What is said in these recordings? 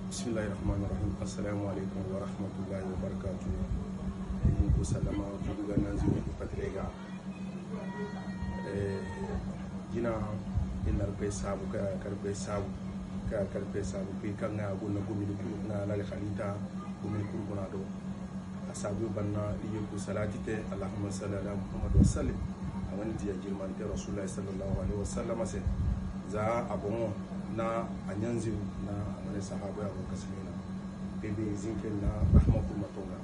Bismillahirrahmanirrahim. Assalamu alaikum wa rahmatullahi wa barakatuh. Ku salama ku ga nan zuwa ku patrega. Gina inar bai sabu karbe sabu kai kan na gunna gumi ku na la khalita gumi ku kuna do. Asabu banna iyo ku salati te Allahumma salli ala Muhammad wa sallim. Amani dia jirman te Rasulullah sallallahu alaihi wasallam sai za abun na anyanzi na amane sahaba ya kasimina bebe zinke na rahmatu matonga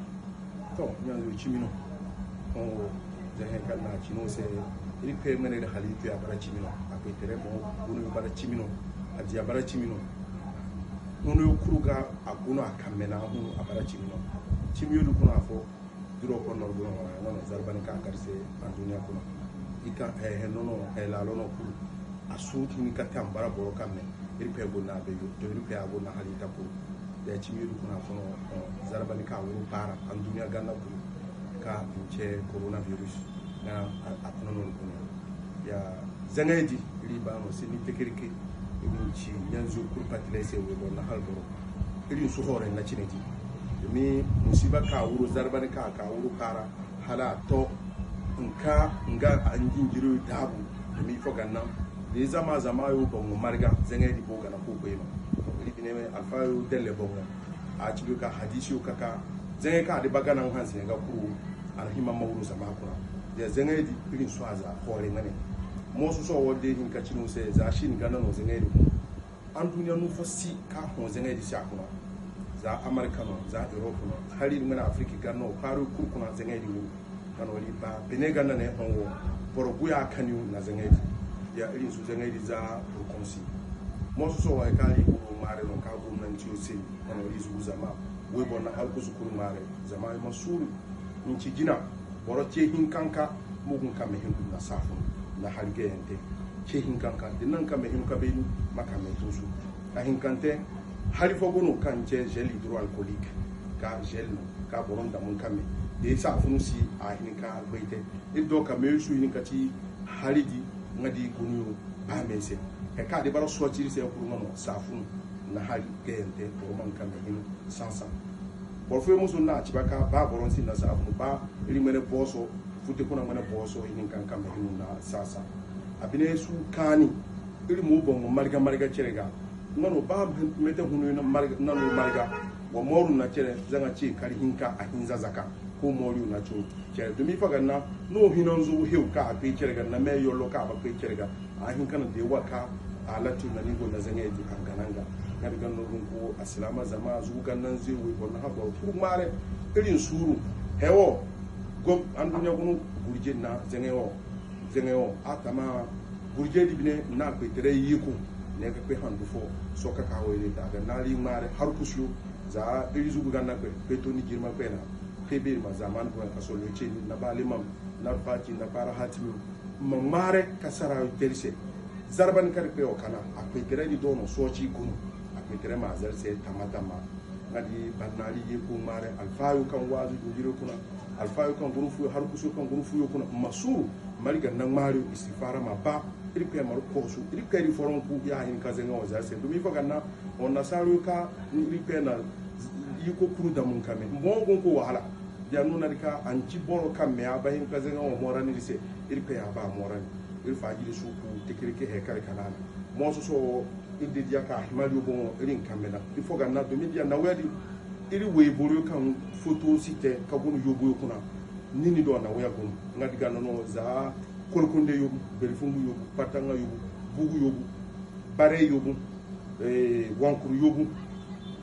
to nyanzi chimino o jahe kana chino se iri pe mene de halitu ya bara chimino ape tere mo bunu bara chimino adia bara chimino nunu kuruga akuna akamena hu abara chimino chimiyo du kuna fo duro ko no buno wana zarbani ka karse andunya kuna ika nono la lono kuru asutu ni katam bara boro kamme iri pe gonna be yo iri pe agonna halita ko da chimiru kuna fono zarba ni ka wuru para an duniya ganna ko ka ince coronavirus na atno non ko ya zangaidi iri ba mo sini tekirike irin ci yanzu kurpatile sai we gonna halboro irin su hore na cineti mi musiba ka wuru zarba ni ka wuru para hala to nka nga anjin jiro dabu mi fo ganna de zama yo bongo marga zenga di boga na koko yema libine alfa yo delle bongo a cibi ka hadisi ka zenga ka de baga nan hanse nga ku alhima mawru sama kuna de zenga di irin swaza hore ngane mo so wode hin ka cinu se za shin gana no zenga di an duniya nu fasi ka ho zenga di sha kuna za america no za europe no hari ngana afrika ganno faru kurkuna zenga di kano li ba benega na ne honwo borobuya kaniu na zenga di ya irin su zanga di za rukunsi mo so wa kali ko mare non ka ko nan ci sai kana rizu zama we bona alku su kur mare zama masuru in ci gina boro ce hin kanka mugun ka me hin na safun na halge yante ce hin kanka dinnan ka me hin ka be maka me tusu a hin kante hali fo gono kan ce gel hydroalcoolique ka gel ka boron da mun kame de safun si a hin ka albaite ido ka me su hin ka ci halidi ngadi gunu ba mese e ka de baro so tiri se ko ngono safun na hali gente ko man kan hin sansa por fe musu na ci baka ba boron sin na safun ba iri mene boso futte kuna mene boso hin kan hin na sasa abine su kani iri mu bon marga cerega ngono ba mete hunu na marga na no marga wa moru na cere zanga ci kari hinka a hinza zaka ko moriu na cho cere dumi faga na no hinon zu hew ka a pe cere ga na me yollo ka ba pe cere ga a hin kana de waka alatu na ningo na zanga di angananga na daga no ko aslama zama zu gannan zai we bon ha ba fu mare irin suru hewo gom an dunya kunu gurje na zangewo atama gurje di bine na pe tere yiko ne ka pe handu fo so ka ka we daga na li mare har kusu za iri zugu ganna pe to ni girma pe na kebe ma zaman ko ka so lece ni na balimam na fati na para hatimi mamare kasara terse zarban karpe o kana akwai tere di dono soci kunu akwai tere ma zarse tamatama ngadi banali ye ko mare alfayu kan wazu dujiro kuna alfayu kan gurufu har kusu kan gurufu kuna masuru maliga nan mario istifara ma ba iri pe mar kosu iri pe ri foron ku ya hin kazenga o zarse dumi fa ganna on nasaru ka iri pe na yiko kuru da mun kame mbongon ko wahala ya nuna dika an ci boro kame ya bayin ka zanga o morani se irpe ya ba morani irfa ji su ku tikirike he kare kanana mo so indi dia ka himali bon irin kamena ifo ga na do media na wedi iri we boro kan photo site ka gonu yobo kuna nini do na waya gonu ngadi ga no za kolkonde yobu berifungu yobu patanga yobu bugu yobu bare yobu wankuru yobu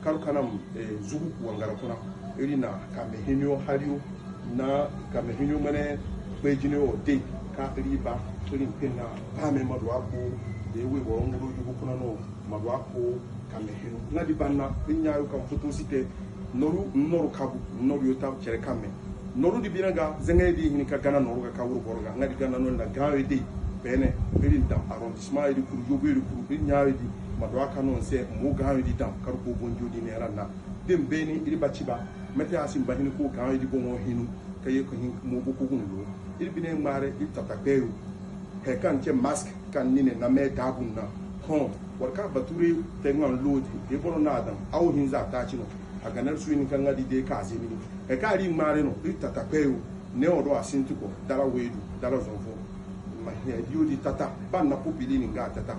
karu kanam zugu wangara kuna irina kamehinyo hariyo na kamehinyo mane bejine o de ka riba irin pena pame madwa ko de we bo nguru jugu kuna no madwa ko kamehinyo ngadi banna binyayo kam foto site noru kabu noru yota chere kame noru di binaga zengedi ni ka gana noru ka wuru borga ngadi gana no na gawe de bene irin dam arrondissement iri kuru yobu iri kuru binyayo di madwa kanon se mo gawe di dam kar ko bonjo di ne ranna dem beni iri bachiba mete asim bahini ko gawe di bongo hinu kaye ko hin mo ko ko ngulo iri bine mare iri tata peyo he kan che mask kan nine na me dabun na hon warka bature tengan lodi de boro na adam aw hinza ta chino aga nar suini kan ngadi de ka zemini e ka ri mare no ri tata peyo ne odo asintu ko dara wedu dara zonfo ma he dio di tata ban na popili ni ga tata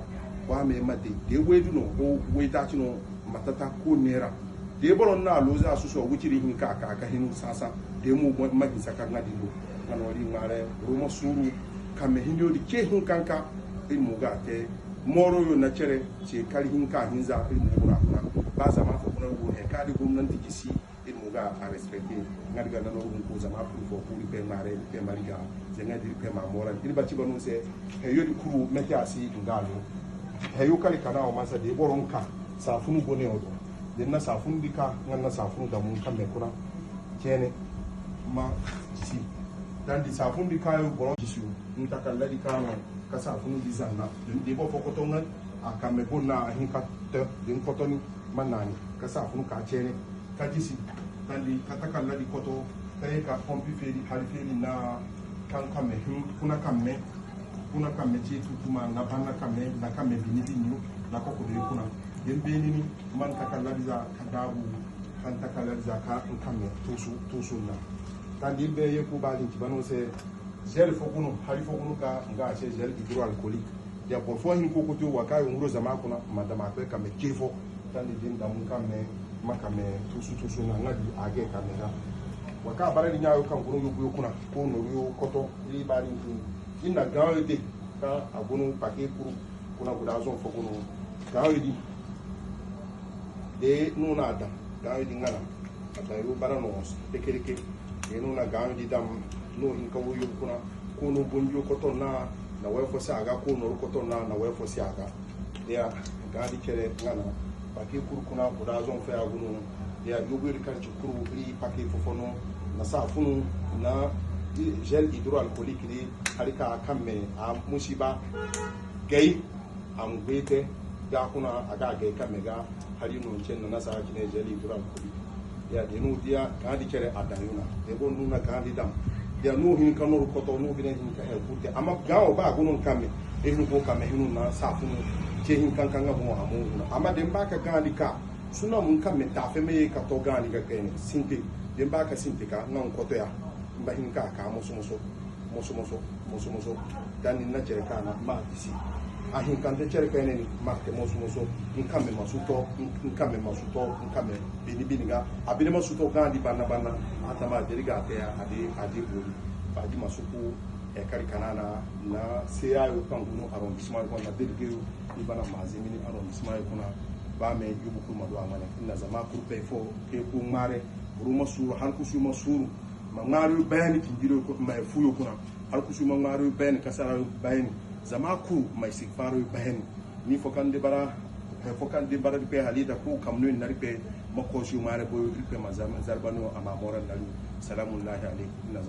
wa me ma de wedu no o we ta chino matata ko nera de boro na loza asuso wuchiri hin ka hinu sasa de mu ma hin saka ngadi lo ngano ri mare roma suru kame hindio di ke hin kanka il muga te moro yo na chere ce kali hin ka hin za il mugura kuna ba za ma ko kuna wo he ka di gwamnati kisi il muga a respecte ngadi ga nano ko za ma pour fo pour pe mare pe mariga je ngadi pe ma mora il ba ci banu se he yo di kuru meti asi ngalo he yo kali kana o masa de boron ka sa funu bone odo de na sa funu dika nganna sa funu da mun kambe kuna kene ma si dan di sa funu dika yo boron kisu ntakalla di kano ka sa funu di zanna de bo fokoto ngan akame bonna hin ka te din kotoni manani ka sa funu ka kene ka jisi dan di katakalla di koto kay ka pompi feri hali feri na kan kame hin kuna kame ci tutuma na banna kame na kame binidi nyu na ko ko de kuna yembe ni man takallaliza kadabu kan takallaliza ka kame tusu na tan di be yeku bali ci banu se gel fokuno hali fokuno ka nga se gel hydroalcoolique ya ko fo hin ko ko to wakayo nguro zama kuna madama pe kame kefo tan di din da mun kame makame tusu na ngadi age kamera waka barani nyaayo kan gunu yugo kuna ko no yo koto ri bari inna gawo de ka agunu pake kuru kuna guda zon fo gunu gawo di de nuna da gawo di ngala ata yo barano tekereke de nuna gawo di dam no hin kawo yo kuna ko no bonjo koto na way fo saga ko no koto na way fo saga ya gadi kere ngala pake kuru kuna guda zon fa agunu ya yugo ri kan kuru ri pake fo fono na sa funu na gel hydroalcoolique ni harika kamme a musiba gay am gwete da kuna aga gay kamme ga hari no chen na sa kine gel hydroalcoolique ya de no dia gadi kere adayuna de bon nuna gadi dam ya no hin kanor ko to no hin ka he kute ama gawo ba gunun kamme e hin ko kamme hin na sa funu ke hin kan kan ngabo amu ama de mbaka gadi ka suna mun kamme ta fe me ka to gadi ga kene sinte den ba ka sintika nan koto ya mba hin ka muso dan ni na chere kana ma disi a hin kan te chere kana ni ma ke muso in kame masuto bini ga abile masuto ga di bana atama deriga te adi boli ba di masuku e kari kanana na CAO kan gunu arrondissement ko na delege ni bana mazimini arrondissement ko na ba me yubu kuma do amane inna zama kurpe fo ke ku mare buruma suru har kusu masuru mangari bayani tinjiro ko mai fuyo kuna har kusu mangari bayani kasara bayani zama ku mai sikfaru bayani ni fokan de bara de pe halida ku kamnu naripe makoshi mare boyo ripe mazama zarbano ama moran dalu salamullahi alaikum.